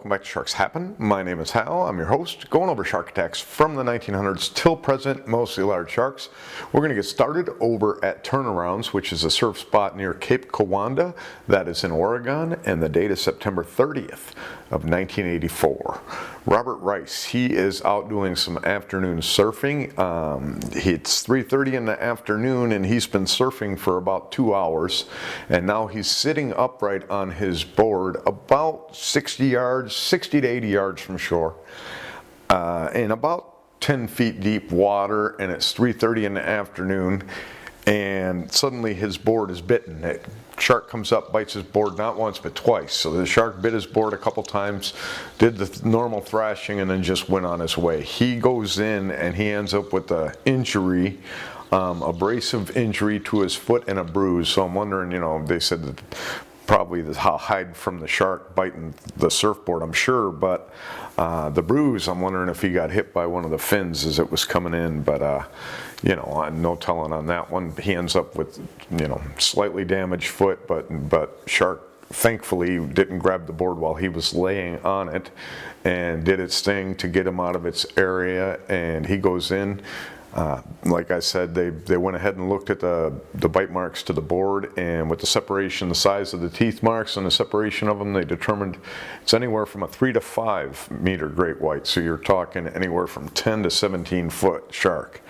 welcome back to Sharks Happen. My name is Hal, I'm your host, going over shark attacks from the 1900s till present, mostly large sharks. We're going to get started over at Turnarounds, which is a surf spot near Cape Kiwanda, that is in Oregon, and the date is September 30th of 1984. Robert Rice, he is out doing some afternoon surfing. It's 3:30 in the afternoon and he's been surfing for about 2 hours, and now he's sitting upright on his board about 60 to 80 yards from shore, in about 10 feet deep water, and it's 3:30 in the afternoon, and suddenly his board is bitten. That shark comes up, bites his board not once but twice. So the shark bit his board a couple times, did the normal thrashing, and then just went on his way. He goes in and he ends up with an injury, abrasive injury to his foot and a bruise. So I'm wondering, they said that probably the hide from the shark biting the surfboard, I'm sure, but the bruise, I'm wondering if he got hit by one of the fins as it was coming in, but no telling on that one. He ends up with, slightly damaged foot, but shark thankfully didn't grab the board while he was laying on it and did its thing to get him out of its area, and he goes in. Like I said, they went ahead and looked at the bite marks to the board, and with the separation, the size of the teeth marks and the separation of them, they determined it's anywhere from a 3 to 5 meter great white. So you're talking anywhere from 10 to 17 foot shark.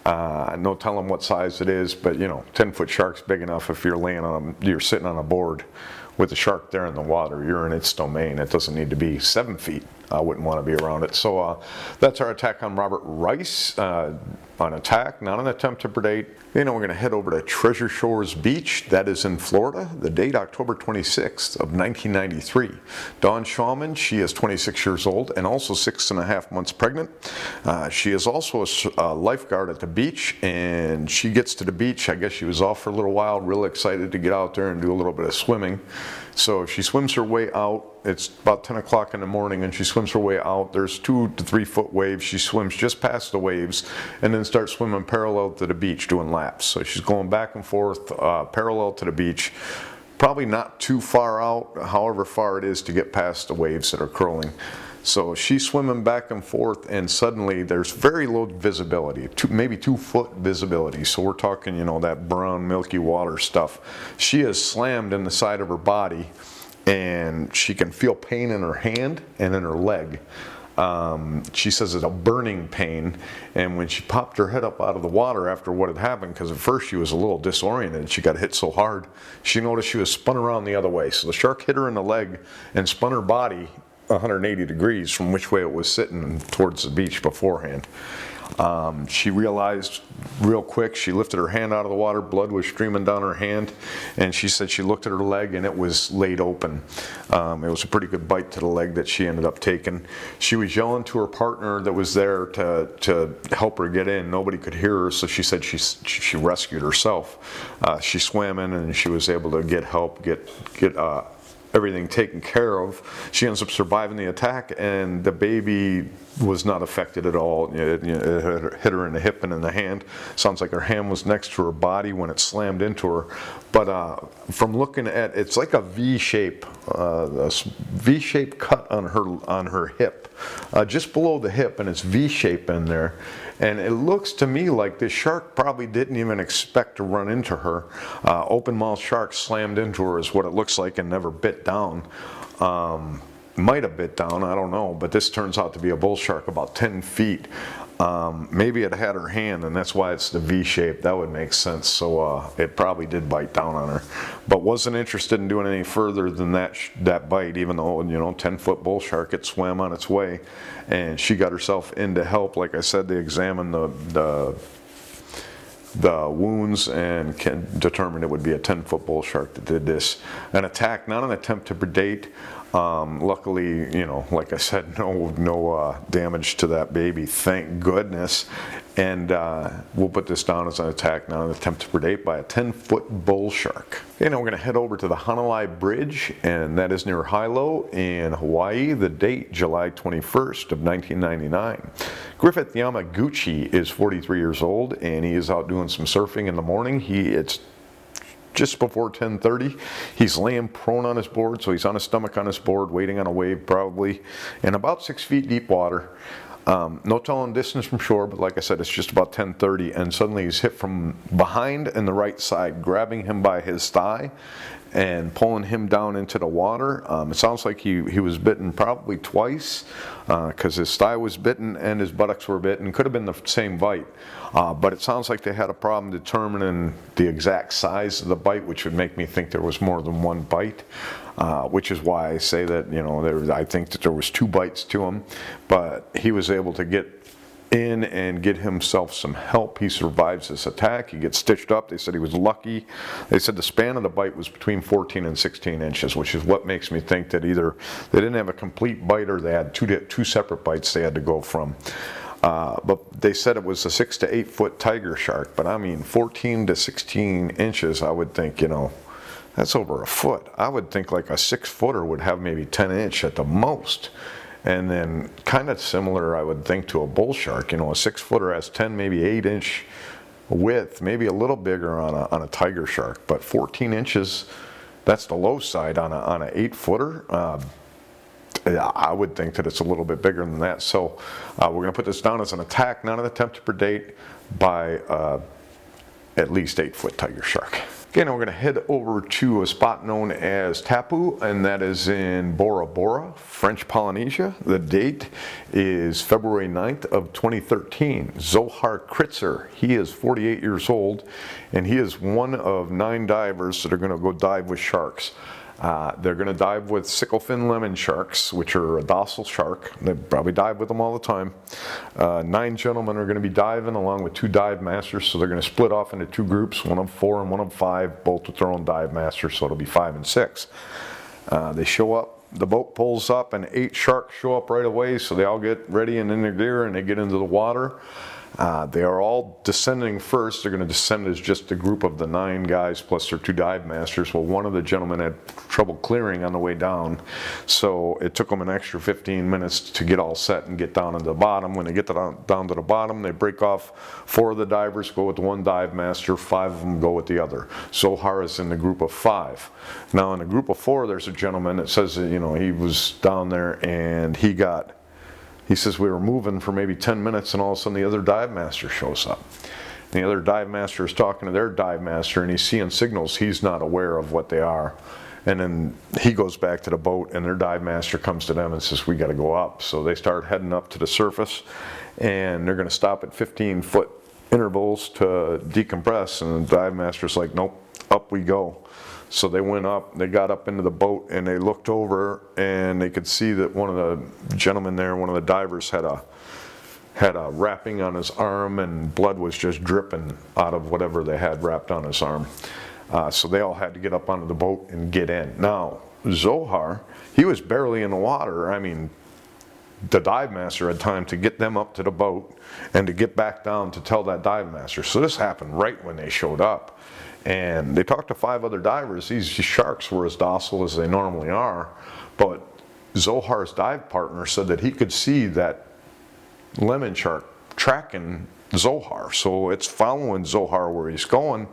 No telling what size it is, but 10-foot shark's big enough. If you're sitting on a board with the shark there in the water, you're in its domain. It doesn't need to be 7 feet. I wouldn't want to be around it. So that's our attack on Robert Rice. On attack, not an attempt to predate. We're going to head over to Treasure Shores Beach. That is in Florida. The date, October 26th of 1993. Dawn Schauman, she is 26 years old and also 6.5 months pregnant. She is also a lifeguard at the beach, and she gets to the beach. I guess she was off for a little while, real excited to get out there and do a little bit of swimming. So she swims her way out. It's about 10 o'clock in the morning, and she swims her way out. There's 2 to 3 foot waves. She swims just past the waves and then starts swimming parallel to the beach doing laps. So she's going back and forth parallel to the beach, probably not too far out, however far it is to get past the waves that are curling. So she's swimming back and forth, and suddenly there's very low visibility, maybe 2 foot visibility. So we're talking, that brown milky water stuff. She is slammed in the side of her body, and she can feel pain in her hand and in her leg. She says it's a burning pain, and when she popped her head up out of the water after what had happened, because at first she was a little disoriented, she got hit so hard, she noticed she was spun around the other way. So the shark hit her in the leg and spun her body 180 degrees from which way it was sitting towards the beach beforehand. She realized real quick, she lifted her hand out of the water, blood was streaming down her hand, and she said she looked at her leg and it was laid open. It was a pretty good bite to the leg that she ended up taking. She was yelling to her partner that was there to help her get in. Nobody could hear her, so she said she rescued herself. She swam in and she was able to get help, get everything taken care of. She ends up surviving the attack, and the baby was not affected at all. It hit her in the hip and in the hand. Sounds like her hand was next to her body when it slammed into her. But from looking at, it's like a V-shape, V-shaped cut on her hip, just below the hip, and it's V-shape in there. And it looks to me like this shark probably didn't even expect to run into her. Open mouth shark slammed into her is what it looks like, and never bit down. Might have bit down, I don't know, but this turns out to be a bull shark about 10 feet. Maybe it had her hand, and that's why it's the V shape. That would make sense. So it probably did bite down on her, but wasn't interested in doing any further than that bite, even though 10-foot bull shark, it swam on its way, and she got herself in to help. Like I said, they examined the wounds and can determine it would be a 10-foot bull shark that did this. An attack, not an attempt to predate. Luckily, like I said, no damage to that baby, thank goodness. And we'll put this down as an attack, not an attempt to predate by a 10-foot bull shark. Okay, now we're going to head over to the Hanalei Bridge, and that is near Hilo in Hawaii. The date, July 21st of 1999. Griffith Yamaguchi is 43 years old, and he is out doing some surfing in the morning. It's just before 10:30. He's laying prone on his board, so he's on his stomach on his board, waiting on a wave probably, in about 6 feet deep water. No telling distance from shore, but like I said, it's just about 10:30, and suddenly he's hit from behind and the right side, grabbing him by his thigh and pulling him down into the water. It sounds like he was bitten probably twice, because his thigh was bitten and his buttocks were bitten. Could have been the same bite, but it sounds like they had a problem determining the exact size of the bite, which would make me think there was more than one bite. Which is why I say that, you know, I think that there was 2 bites to him, but he was able to get in and get himself some help. He survives this attack. He gets stitched up. They said he was lucky. They said the span of the bite was between 14 and 16 inches, which is what makes me think that either they didn't have a complete bite or they had two separate bites they had to go from. But they said it was a 6 to 8 foot tiger shark, but I mean 14 to 16 inches, I would think, you know, that's over a foot. I would think like a 6-footer would have maybe 10 inch at the most. And then kind of similar, I would think, to a bull shark. You know, a 6-footer has 10, maybe 8 inch width, maybe a little bigger on a tiger shark. But 14 inches, that's the low side on a 8-footer. I would think that it's a little bit bigger than that. So we're going to put this down as an attack, not an attempt to predate, by at least 8-foot tiger shark. Okay, now we're going to head over to a spot known as Tapu, and that is in Bora Bora, French Polynesia. The date is February 9th of 2013. Zohar Kitzer, he is 48 years old, and he is one of 9 divers that are going to go dive with sharks. They're going to dive with sickle fin lemon sharks, which are a docile shark. They probably dive with them all the time. 9 gentlemen are going to be diving along with 2 dive masters, so they're going to split off into 2 groups, one of 4 and one of 5, both with their own dive masters, so it'll be 5 and 6. They show up, the boat pulls up, and 8 sharks show up right away, so they all get ready and in their gear, and they get into the water. They are all descending first. They're going to descend as just a group of the 9 guys plus their 2 dive masters. Well, one of the gentlemen had trouble clearing on the way down, so it took them an extra 15 minutes to get all set and get down to the bottom. When they get down to the bottom, they break off. 4 of the divers go with one dive master, 5 of them go with the other. Zohar is in the group of 5. Now in the group of 4, there's a gentleman that says that, you know, he was down there and he says we were moving for maybe 10 minutes and all of a sudden the other dive master shows up. And the other dive master is talking to their dive master and he's seeing signals he's not aware of what they are. And then he goes back to the boat and their dive master comes to them and says, we got to go up. So they start heading up to the surface and they're going to stop at 15-foot intervals to decompress. And the dive master's like, nope, up we go. So they went up, they got up into the boat and they looked over and they could see that one of the gentlemen there, one of the divers had a wrapping on his arm and blood was just dripping out of whatever they had wrapped on his arm. So they all had to get up onto the boat and get in. Now, Zohar, he was barely in the water. I mean, the dive master had time to get them up to the boat and to get back down to tell that dive master. So this happened right when they showed up. And they talked to 5 other divers. These sharks were as docile as they normally are, but Zohar's dive partner said that he could see that lemon shark tracking Zohar. So it's following Zohar where he's going,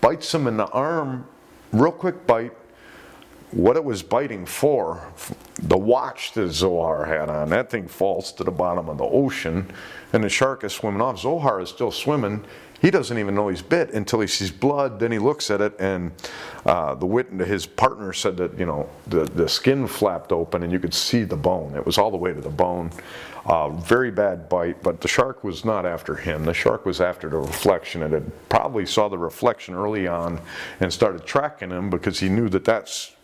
bites him in the arm, real quick bite. What it was biting for, the watch that Zohar had on, that thing falls to the bottom of the ocean and the shark is swimming off. Zohar is still swimming. He doesn't even know he's bit until he sees blood. Then he looks at it, and his partner said that, you know, the skin flapped open and you could see the bone. It was all the way to the bone. Very bad bite, but the shark was not after him. The shark was after the reflection. It had probably saw the reflection early on and started tracking him because he knew that that's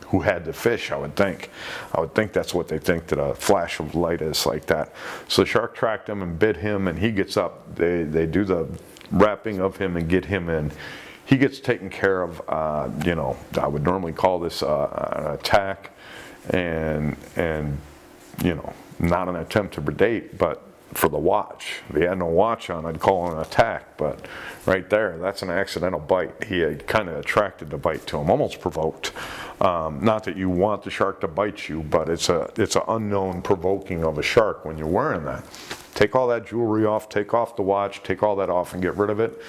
who had the fish, I would think. I would think that's what they think, that a flash of light is like that. So the shark tracked him and bit him, and he gets up. They do the wrapping of him and get him in. He gets taken care of. You know, I would normally call this an attack, and you know, not an attempt to predate, but for the watch. If he had no watch on, I'd call it an attack, but right there, that's an accidental bite. He had kind of attracted the bite to him, almost provoked. Not that you want the shark to bite you, but it's an unknown provoking of a shark when you're wearing that. take all that jewelry off, take off the watch, take all that off and get rid of it.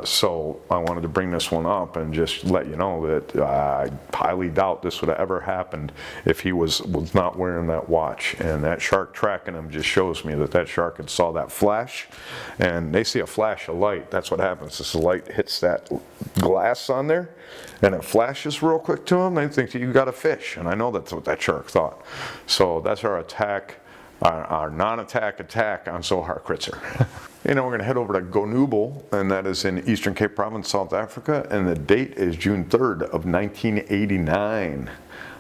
So I wanted to bring this one up and just let you know that I highly doubt this would have ever happened if he was not wearing that watch. And that shark tracking him just shows me that that shark had saw that flash, and they see a flash of light. That's what happens. This light hits that glass on there and it flashes real quick to them. They think that you got a fish, and I know that's what that shark thought. So that's our attack, our non-attack on Zohar Kitzer. You know, we're going to head over to Gonubel, and that is in Eastern Cape Province, South Africa, and the date is June 3rd of 1989.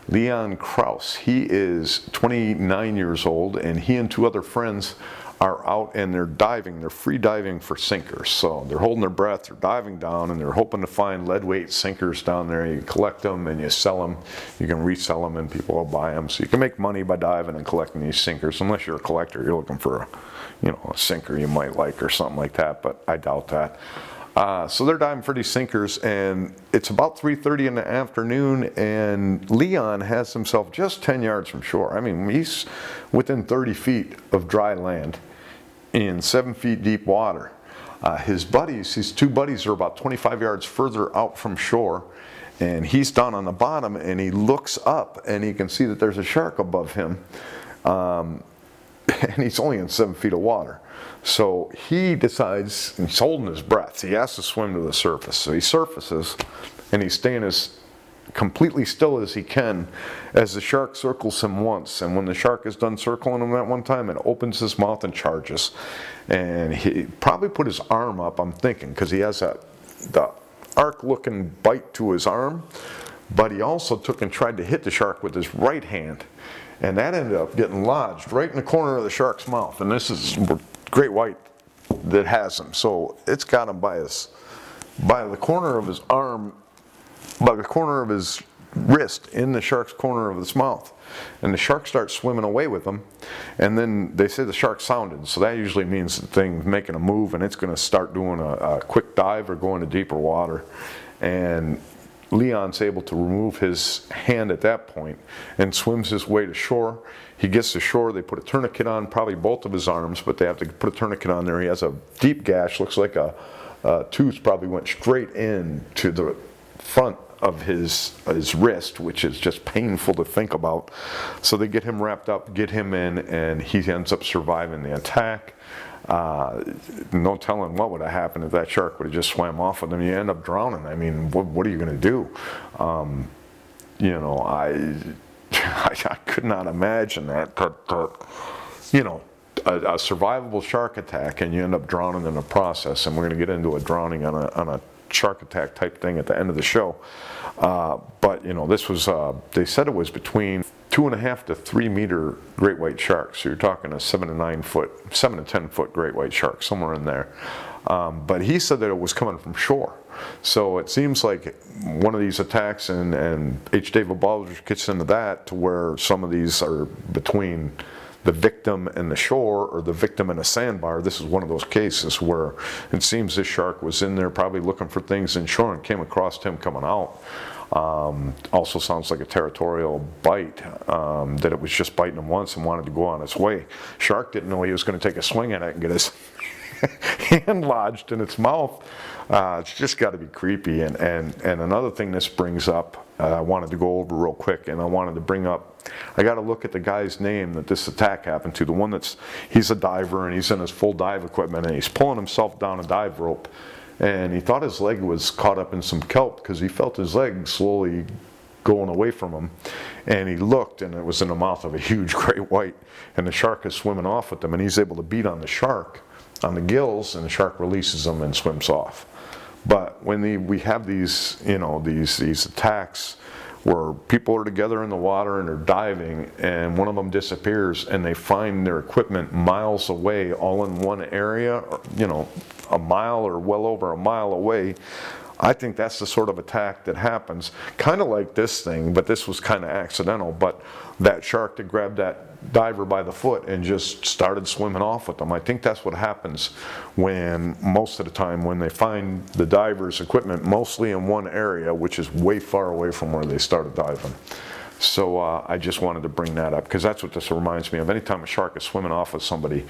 Leon Krouse, he is 29 years old, and he and 2 other friends are out and they're diving. They're free diving for sinkers. So they're holding their breath, they're diving down, and they're hoping to find lead weight sinkers down there. You collect them and you sell them. You can resell them and people will buy them. So you can make money by diving and collecting these sinkers. Unless you're a collector, you're looking for a sinker you might like or something like that, but I doubt that. So they're diving for these sinkers, and it's about 3:30 in the afternoon, and Leon has himself just 10 yards from shore. I mean, he's within 30 feet of dry land in 7 feet deep water. His 2 buddies are about 25 yards further out from shore, and he's down on the bottom, and he looks up and he can see that there's a shark above him, and he's only in 7 feet of water. So he decides, he's holding his breath, he has to swim to the surface. So he surfaces and he's staying as completely still as he can as the shark circles him once. And when the shark is done circling him that one time, it opens his mouth and charges. And he probably put his arm up, I'm thinking, because he has the arc looking bite to his arm, but he also took and tried to hit the shark with his right hand, and that ended up getting lodged right in the corner of the shark's mouth. And this is great white that has him, so it's got him by the corner of his arm, by the corner of his wrist, in the shark's corner of his mouth. And the shark starts swimming away with him, and then they say the shark sounded, so that usually means the thing's making a move and it's going to start doing a quick dive or go into deeper water. And Leon's able to remove his hand at that point and swims his way to shore. He gets to shore, they put a tourniquet on, probably both of his arms, but they have to put a tourniquet on there. He has a deep gash, looks like a tooth probably went straight in to the front of his wrist, which is just painful to think about. So they get him wrapped up, get him in, and he ends up surviving the attack. No telling what would have happened if that shark would have just swam off with him. You end up drowning. I mean, what are you going to do? You know, I could not imagine that. You know, a survivable shark attack, and you end up drowning in the process. And we're going to get into a drowning on a shark attack type thing at the end of the show. But you know, this was they said it was between 2.5 to 3 meter great white shark. So you're talking a 7 to 10 foot great white shark, somewhere in there. But he said that it was coming from shore. So it seems like one of these attacks, and H. David Baldridge gets into that, to where some of these are between the victim and the shore, or the victim and a sandbar. This is one of those cases where it seems this shark was in there probably looking for things in shore and came across him coming out. Also sounds like a territorial bite, that it was just biting him once and wanted to go on its way. Shark didn't know he was going to take a swing at it and get his hand lodged in its mouth. It's just got to be creepy. And another thing this brings up, I wanted to go over real quick, and I wanted to bring up, I got to look at the guy's name that this attack happened to. The one he's a diver, and he's in his full dive equipment, and he's pulling himself down a dive rope, and he thought his leg was caught up in some kelp because he felt his leg slowly going away from him, and he looked, and it was in the mouth of a huge great white, and the shark is swimming off with them, and he's able to beat on the shark on the gills, and the shark releases him and swims off. But when we have these, you know, these attacks where people are together in the water and they're diving, and one of them disappears, and they find their equipment miles away, all in one area, or, you know, a mile or well over a mile away, I think that's the sort of attack that happens. Kind of like this thing, but this was kind of accidental. But that shark that grabbed that diver by the foot and just started swimming off with them. I think that's what happens when, most of the time, when they find the diver's equipment mostly in one area, which is way far away from where they started diving. So I just wanted to bring that up because that's what this reminds me of. Anytime a shark is swimming off with somebody,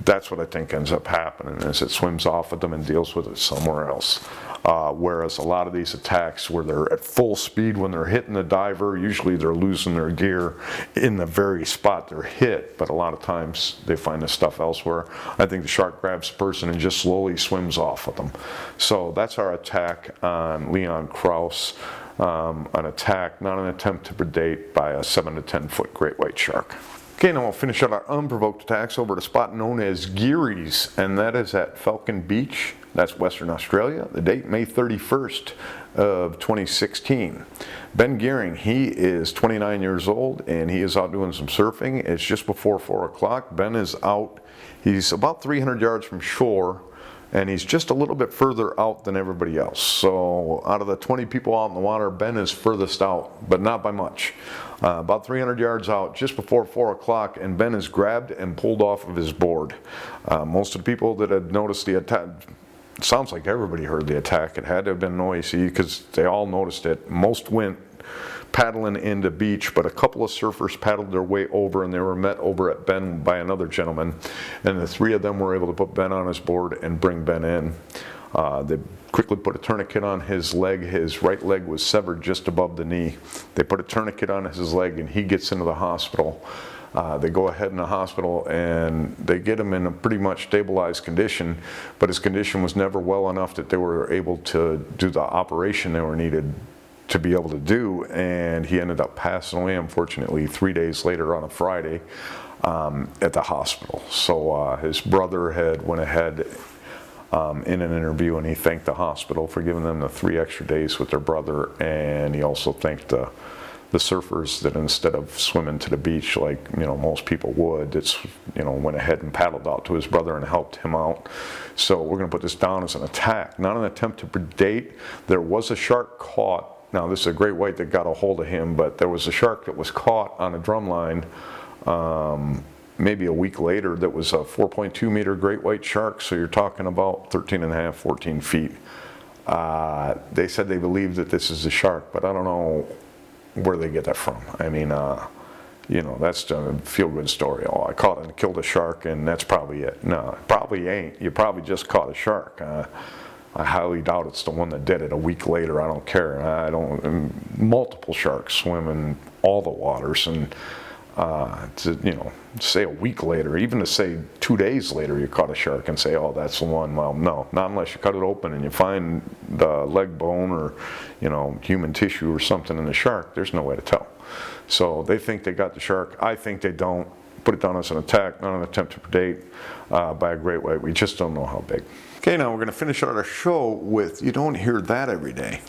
that's what I think ends up happening, is it swims off with them and deals with it somewhere else. Whereas a lot of these attacks where they're at full speed when they're hitting the diver, usually they're losing their gear in the very spot they're hit, but a lot of times they find the stuff elsewhere. I think the shark grabs the person and just slowly swims off with them. So that's our attack on Leon Krouse. An attack, not an attempt to predate, by a 7 to 10 foot great white shark. Okay, now we'll finish up our unprovoked attacks over at a spot known as Geary's, and that is at Falcon Beach. That's Western Australia. The date, May 31st of 2016. Ben Gerring, he is 29 years old, and he is out doing some surfing. It's just before 4 o'clock. Ben is out. He's about 300 yards from shore, and he's just a little bit further out than everybody else. So out of the 20 people out in the water, Ben is furthest out, but not by much. About 300 yards out, just before 4 o'clock, and Ben is grabbed and pulled off of his board. Most of the people that had noticed the attack, it sounds like everybody heard the attack. It had to have been noisy because they all noticed it. Most went paddling into beach, but a couple of surfers paddled their way over, and they were met over at Ben by another gentleman, and the three of them were able to put Ben on his board and bring Ben in. They quickly put a tourniquet on his leg. His right leg was severed just above the knee. They put a tourniquet on his leg, and he gets into the hospital. They go ahead in the hospital and they get him in a pretty much stabilized condition, but his condition was never well enough that they were able to do the operation they were needed to be able to do, and he ended up passing away, unfortunately, 3 days later on a Friday at the hospital. So his brother had went ahead in an interview, and he thanked the hospital for giving them the 3 extra days with their brother, and he also thanked the surfers that instead of swimming to the beach like most people would, it's went ahead and paddled out to his brother and helped him out. So we're going to put this down as an attack, not an attempt to predate. There was a shark caught. Now, this is a great white that got a hold of him, but there was a shark that was caught on a drum line maybe a week later that was a 4.2 meter great white shark, so you're talking about 13 and a half, 14 feet. They said they believe that this is a shark, but I don't know where they get that from. I mean, that's a feel-good story. Oh, I caught and killed a shark, and that's probably it. No, it probably ain't. You probably just caught a shark. I highly doubt it's the one that did it a week later. I don't care. Multiple sharks swim in all the waters, and to say a week later, even to say 2 days later you caught a shark and say, oh, that's the one. Well, no, not unless you cut it open and you find the leg bone or human tissue or something in the shark. There's no way to tell. So they think they got the shark. I think they don't. Put it down as an attack, not an attempt to predate by a great white. We just don't know how big. Okay, now we're going to finish out our show with, you don't hear that every day.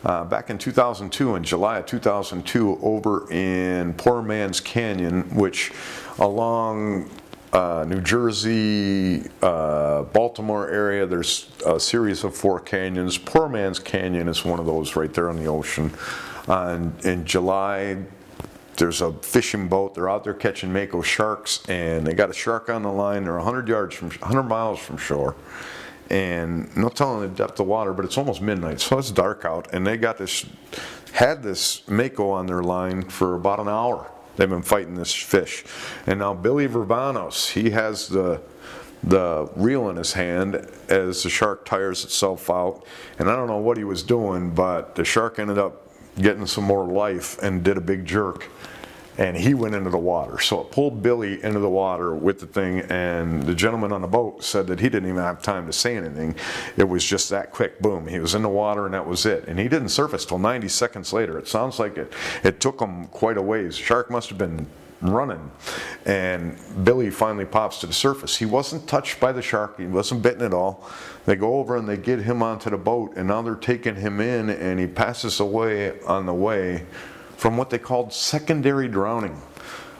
Back in 2002, in July of 2002, over in Poor Man's Canyon, which along New Jersey, Baltimore area, there's a series of 4 canyons. Poor Man's Canyon is one of those right there on the ocean. In July, there's a fishing boat. They're out there catching mako sharks, and they got a shark on the line. They're 100 miles from shore. And no telling the depth of water, but it's almost midnight, so it's dark out, and they had this mako on their line for about an hour. They've been fighting this fish, and now Billy Verbanas, he has the reel in his hand as the shark tires itself out, and I don't know what he was doing, but the shark ended up getting some more life and did a big jerk, and he went into the water. So it pulled Billy into the water with the thing, and the gentleman on the boat said that he didn't even have time to say anything. It was just that quick, boom. He was in the water, and that was it. And he didn't surface till 90 seconds later. It sounds like it took him quite a ways. The shark must have been running, and Billy finally pops to the surface. He wasn't touched by the shark. He wasn't bitten at all. They go over and they get him onto the boat, and now they're taking him in, and he passes away on the way from what they called secondary drowning.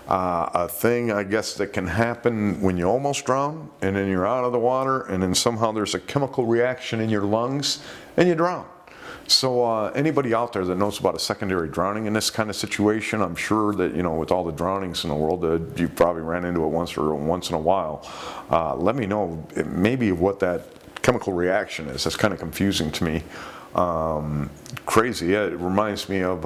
A thing, I guess, that can happen when you almost drown, and then you're out of the water, and then somehow there's a chemical reaction in your lungs, and you drown. So anybody out there that knows about a secondary drowning in this kind of situation, I'm sure that, with all the drownings in the world, you probably ran into it once in a while. Let me know maybe what that chemical reaction is. That's kind of confusing to me. Crazy. Yeah, it reminds me of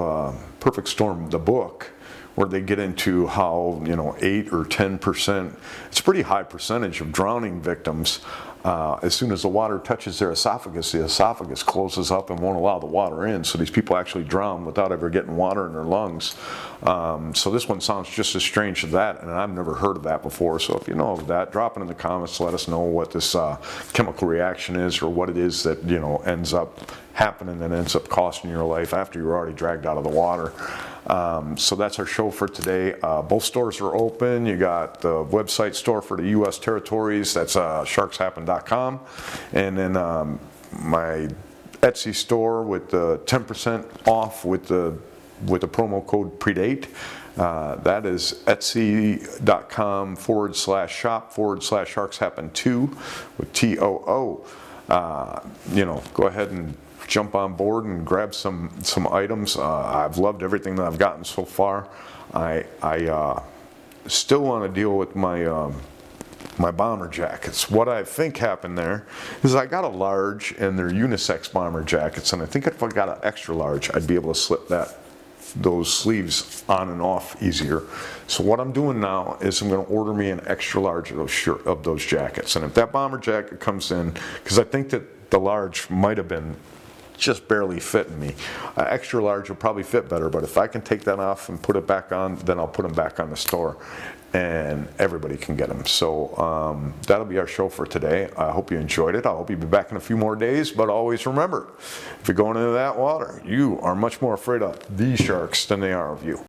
Perfect Storm, the book. where they get into how, 8 or 10%, it's a pretty high percentage of drowning victims. As soon as the water touches their esophagus, the esophagus closes up and won't allow the water in. So these people actually drown without ever getting water in their lungs. So this one sounds just as strange as that, and I've never heard of that before. So if you know of that, drop it in the comments. Let us know what this chemical reaction is, or what it is that ends up happening and ends up costing your life after you're already dragged out of the water. So that's our show for today. Both stores are open. You got the website store for the U.S. territories. That's sharkshappen.com, and then my Etsy store with the 10% off with the promo code PREDATE. That is etsy.com/shop/sharkshappen2 with TOO. Go ahead and jump on board and grab some items. I've loved everything that I've gotten so far. I still want to deal with my my bomber jackets. What I think happened there is I got a large, and they're unisex bomber jackets, and I think if I got an extra large, I'd be able to slip those sleeves on and off easier. So what I'm doing now is I'm going to order me an extra large of those jackets, and if that bomber jacket comes in, because I think that the large might have been just barely fitting me. Extra large will probably fit better, but if I can take that off and put it back on, then I'll put them back on the store, and everybody can get them. So that'll be our show for today. I hope you enjoyed it. I hope you'll be back in a few more days, but always remember, if you're going into that water, you are much more afraid of these sharks than they are of you.